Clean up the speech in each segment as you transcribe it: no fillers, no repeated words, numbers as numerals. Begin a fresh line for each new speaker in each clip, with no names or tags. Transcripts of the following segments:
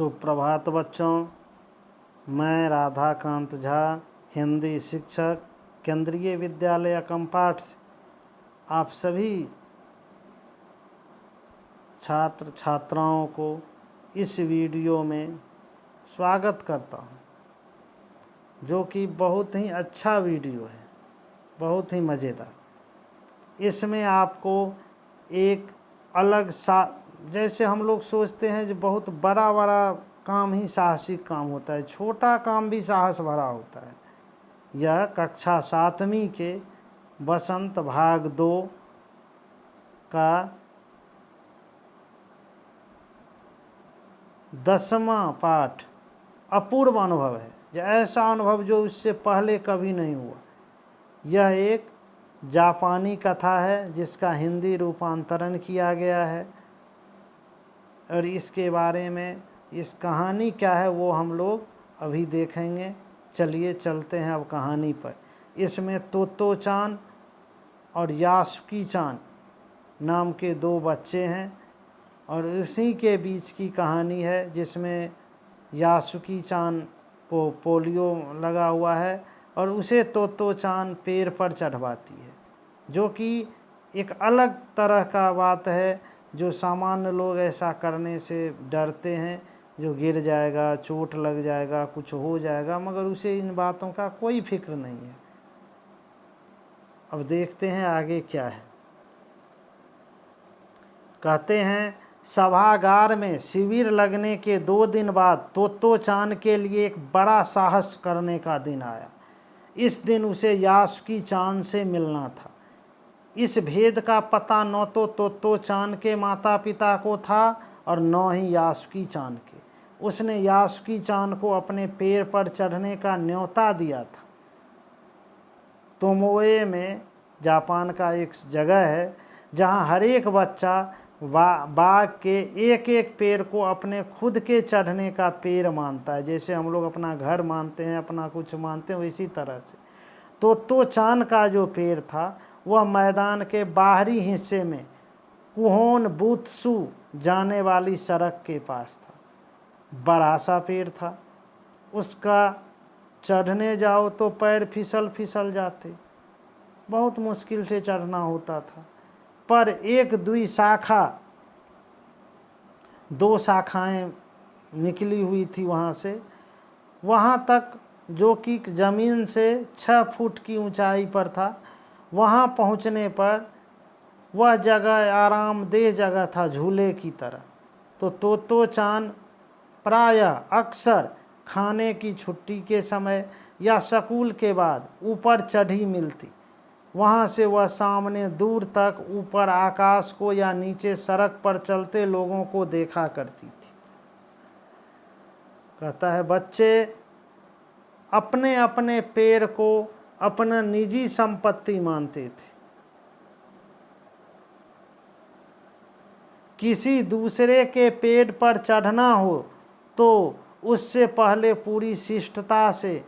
सुप्रभात बच्चों, मैं राधाकांत झा, हिंदी शिक्षक, केंद्रीय विद्यालय अकमपाठ से आप सभी छात्र छात्राओं को इस वीडियो में स्वागत करता हूं, जो कि बहुत ही अच्छा वीडियो है, बहुत ही मज़ेदार। इसमें आपको एक अलग जैसे हम लोग सोचते हैं जो बहुत बड़ा काम ही साहसिक काम होता है, छोटा काम भी साहस भरा होता है। यह कक्षा 7वीं के बसंत भाग 2 का 10वां पाठ अपूर्व अनुभव है। यह ऐसा अनुभव जो इससे पहले कभी नहीं हुआ। यह एक जापानी कथा है जिसका हिंदी रूपांतरण किया गया है, और इसके बारे में इस कहानी क्या है वो हम लोग अभी देखेंगे। चलिए चलते हैं अब कहानी पर। इसमें तोतो-चान और यासुकी-चान नाम के 2 बच्चे हैं, और उसी के बीच की कहानी है जिसमें यासुकी-चान को पोलियो लगा हुआ है और उसे तोतो-चान पेड़ पर चढ़वाती है, जो कि एक अलग तरह का बात है। जो सामान्य लोग ऐसा करने से डरते हैं, जो गिर जाएगा, चोट लग जाएगा, कुछ हो जाएगा, मगर उसे इन बातों का कोई फिक्र नहीं है। अब देखते हैं आगे क्या है। कहते हैं, सभागार में शिविर लगने के 2 दिन बाद तोतो-चान के लिए एक बड़ा साहस करने का दिन आया। इस दिन उसे यासुकी-चान से मिलना था। इस भेद का पता न तो तोतो-चान के माता पिता को था और न ही यासुकी-चान के। उसने यासुकी-चान को अपने पैर पर चढ़ने का न्योता दिया था। तोमोए में जापान का एक जगह है जहां हर एक बच्चा बाघ के एक एक पेड़ को अपने खुद के चढ़ने का पेड़ मानता है। जैसे हम लोग अपना घर मानते हैं, अपना कुछ मानते हैं, वैसी तरह से तोतो-चान का जो पेड़ था वह मैदान के बाहरी हिस्से में कुहोन बुत्सु जाने वाली सड़क के पास था। बड़ा सा पेड़ था, उसका चढ़ने जाओ तो पैर फिसल जाते, बहुत मुश्किल से चढ़ना होता था। पर एक दो शाखाएं निकली हुई थी वहाँ से, वहाँ तक, जो कि ज़मीन से 6 फुट की ऊंचाई पर था। वहाँ पहुँचने पर वह जगह आरामदेह जगह था, झूले की तरह। तो तोतो-चान प्रायः अक्सर खाने की छुट्टी के समय या स्कूल के बाद ऊपर चढ़ी मिलती। वहाँ से वह सामने दूर तक ऊपर आकाश को या नीचे सड़क पर चलते लोगों को देखा करती थी। कहता है, बच्चे अपने अपने पैर को अपना निजी संपत्ति मानते थे। किसी दूसरे के पेड़ पर चढ़ना हो तो उससे पहले पूरी शिष्टता से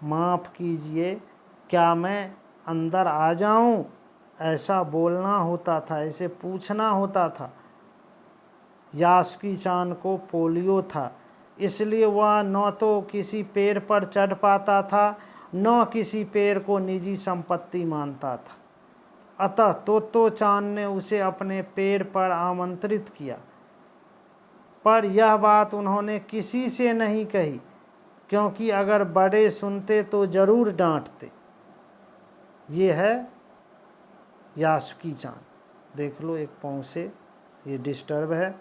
माफ़ कीजिए, क्या मैं अंदर आ जाऊं, ऐसा बोलना होता था, ऐसे पूछना होता था। यासुकी-चान को पोलियो था, इसलिए वह न तो किसी पेड़ पर चढ़ पाता था, न किसी पेड़ को निजी संपत्ति मानता था। अतः तोतो-चान ने उसे अपने पेड़ पर आमंत्रित किया, पर यह बात उन्होंने किसी से नहीं कही, क्योंकि अगर बड़े सुनते तो जरूर डांटते। ये है यासुकी-चान। देख लो, एक पाँव से ये डिस्टर्ब है।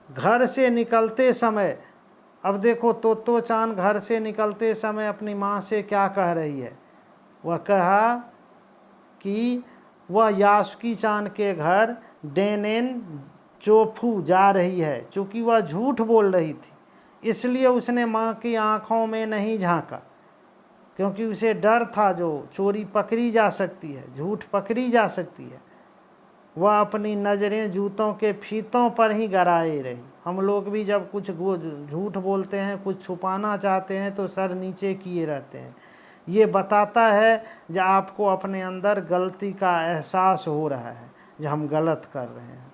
घर से निकलते समय, अब देखो तोतो-चान घर से निकलते समय अपनी माँ से क्या कह रही है। वह कहा कि वह यासुकी-चान के घर डेनेन चोफू जा रही है। चूँकि वह झूठ बोल रही थी, इसलिए उसने माँ की आँखों में नहीं झांका, क्योंकि उसे डर था जो चोरी पकड़ी जा सकती है, झूठ पकड़ी जा सकती है। वह अपनी नज़रें जूतों के फीतों पर ही गड़ाए रही। हम लोग भी जब कुछ झूठ बोलते हैं, कुछ छुपाना चाहते हैं, तो सर नीचे किए रहते हैं। ये बताता है जो आपको अपने अंदर गलती का एहसास हो रहा है, जो हम गलत कर रहे हैं।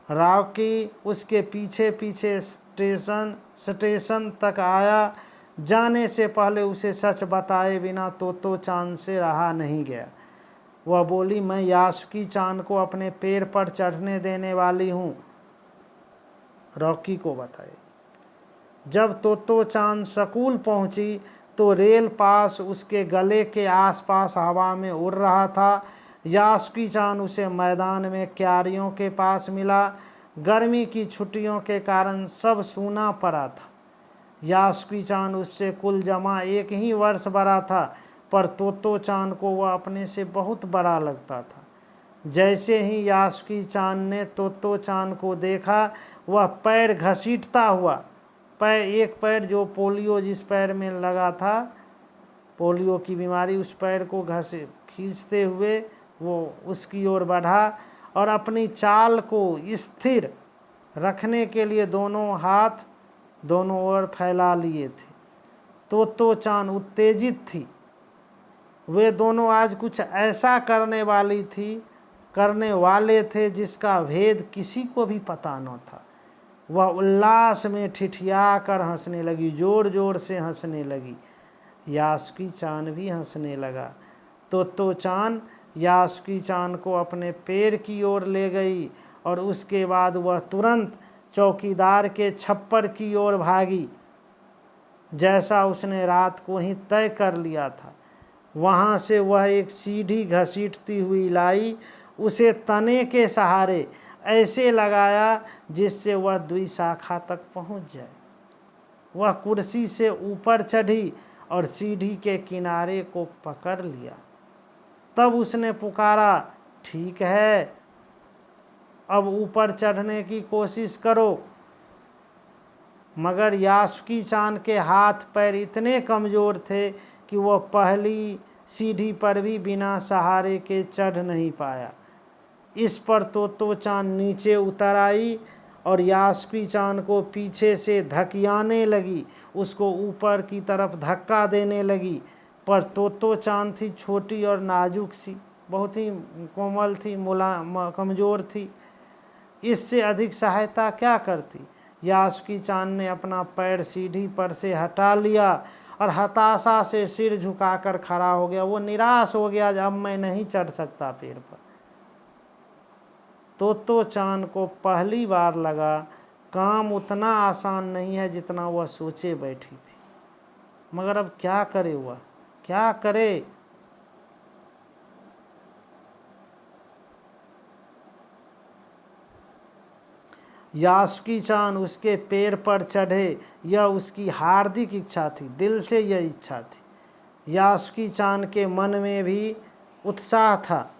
रॉकी उसके पीछे पीछे स्टेशन तक आया। जाने से पहले उसे सच बताए बिना तोतो चान से रहा नहीं गया। वह बोली, मैं यासुकी चान को अपने पैर पर चढ़ने देने वाली हूँ। रॉकी को बताए। जब तोतो चान स्कूल पहुंची तो रेल पास उसके गले के आसपास हवा में उड़ रहा था। यासुकी चान उसे मैदान में क्यारियों के पास मिला। गर्मी की छुट्टियों के कारण सब सूना पड़ा था। यासुकी चान उससे कुल जमा 1 ही वर्ष बड़ा था, पर तोतो चान को वह अपने से बहुत बड़ा लगता था। जैसे ही यासुकी चान ने तोतो चान को देखा, वह पैर घसीटता हुआ, एक पैर जो पोलियो जिस पैर में लगा था, पोलियो की बीमारी, उस पैर को खींचते हुए वो उसकी ओर बढ़ा और अपनी चाल को स्थिर रखने के लिए दोनों हाथ दोनों ओर फैला लिए थे। तोतो चान उत्तेजित थी। वे दोनों आज कुछ ऐसा करने वाले थे जिसका भेद किसी को भी पता न था। वह उल्लास में ठिठिया कर हंसने लगी, जोर जोर से हंसने लगी। यासुकी चान भी हंसने लगा। तोतो चान यासुकी चान को अपने पैर की ओर ले गई और उसके बाद वह तुरंत चौकीदार के छप्पर की ओर भागी, जैसा उसने रात को ही तय कर लिया था। वहाँ से वह एक सीढ़ी घसीटती हुई लाई, उसे तने के सहारे ऐसे लगाया जिससे वह द्विशाखा तक पहुँच जाए। वह कुर्सी से ऊपर चढ़ी और सीढ़ी के किनारे को पकड़ लिया। तब उसने पुकारा, ठीक है, अब ऊपर चढ़ने की कोशिश करो। मगर यासुकी चान के हाथ पैर इतने कमज़ोर थे कि वह पहली सीढ़ी पर भी बिना सहारे के चढ़ नहीं पाया। इस पर तोतो चान नीचे उतर आई और यासुकी चान को पीछे से धकियाने लगी, उसको ऊपर की तरफ धक्का देने लगी। पर तोतो चान थी छोटी और नाजुक सी, बहुत ही कोमल थी, कमज़ोर थी। इससे अधिक सहायता क्या करती। यासुकी चान ने अपना पैर सीढ़ी पर से हटा लिया और हताशा से सिर झुकाकर खड़ा हो गया। वो निराश हो गया, अब मैं नहीं चढ़ सकता पैर पर। तोतो चान को पहली बार लगा काम उतना आसान नहीं है जितना वह सोचे बैठी थी। मगर अब क्या करे, वह क्या करे। यासुकी चान उसके पैर पर चढ़े, यह उसकी हार्दिक इच्छा थी, दिल से यह इच्छा थी। यासुकी चान के मन में भी उत्साह था,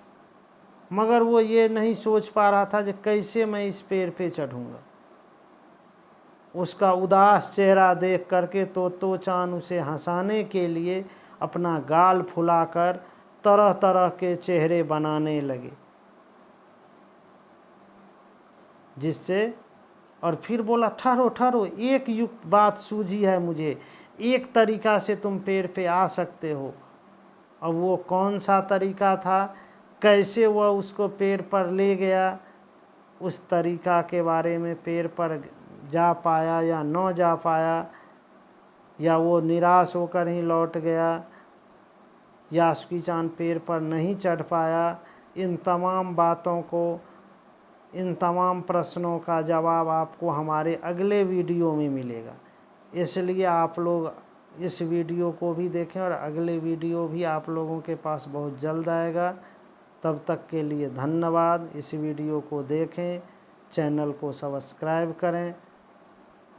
मगर वो ये नहीं सोच पा रहा था कि कैसे मैं इस पैर पे चढ़ूँगा। उसका उदास चेहरा देख करके तोतो चान उसे हंसाने के लिए अपना गाल फुलाकर तरह तरह के चेहरे बनाने लगे, जिससे और फिर बोला, ठहरो ठहरो, एक युक्त बात सूझी है मुझे, एक तरीका से तुम पैर पे आ सकते हो। अब वो कौन सा तरीका था, कैसे वह उसको पैर पर ले गया, उस तरीका के बारे में पैर पर जा पाया या न जा पाया, या वो निराश होकर ही लौट गया, यासुकी चान पैर पर नहीं चढ़ पाया। इन तमाम बातों को, इन तमाम प्रश्नों का जवाब आपको हमारे अगले वीडियो में मिलेगा। इसलिए आप लोग इस वीडियो को भी देखें और अगले वीडियो भी आप लोगों के पास बहुत जल्द आएगा। तब तक के लिए धन्यवाद। इस वीडियो को देखें, चैनल को सब्सक्राइब करें,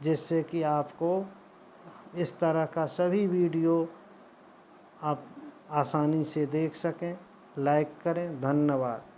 जिससे कि आपको इस तरह का सभी वीडियो आप आसानी से देख सकें। लाइक करें। धन्यवाद।